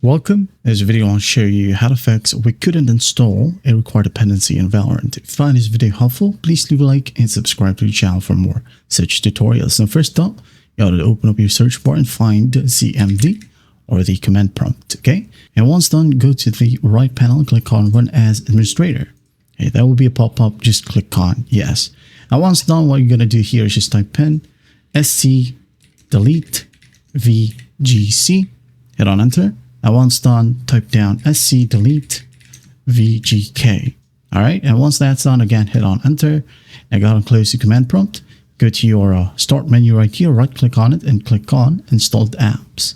Welcome. In this video, I'll show you how to fix we couldn't install a required dependency in Valorant. If you find this video helpful, please leave a like and subscribe to the channel for more such tutorials. Now, first up, you ought to open up your search bar and find CMD or the command prompt, okay? And once done, go to the right panel and click on Run as Administrator. Okay, that will be a pop-up. Just click on Yes. Now, once done, what you're going to do here is just type in sc delete vgc, hit on Enter. And once done, type down sc delete vgk. All right. And once that's done, again, hit on Enter. And go and close the command prompt. Go to your start menu right here, right click on it and click on installed apps.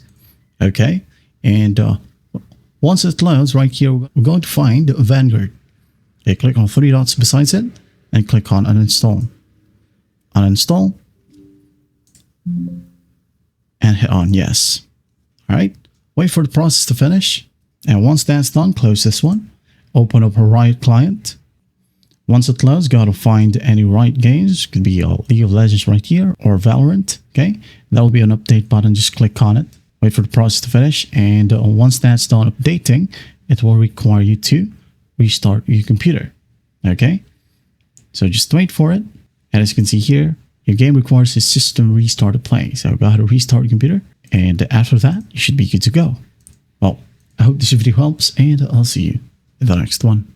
Okay. And once it loads right here, we're going to find Vanguard. Okay. Click on three dots besides it and click on uninstall. Uninstall. And hit on Yes. All right. Wait for the process to finish. And once that's done, close this one. Open up a Riot client. Once it loads, go to find any Riot games. It could be League of Legends right here or Valorant. Okay. That will be an update button. Just click on it. Wait for the process to finish. And once that's done updating, it will require you to restart your computer. Okay. So just wait for it. And as you can see here, your game requires a system restart to play. So go ahead and restart your computer. And after that, you should be good to go. Well, I hope this video helps, and I'll see you in the next one.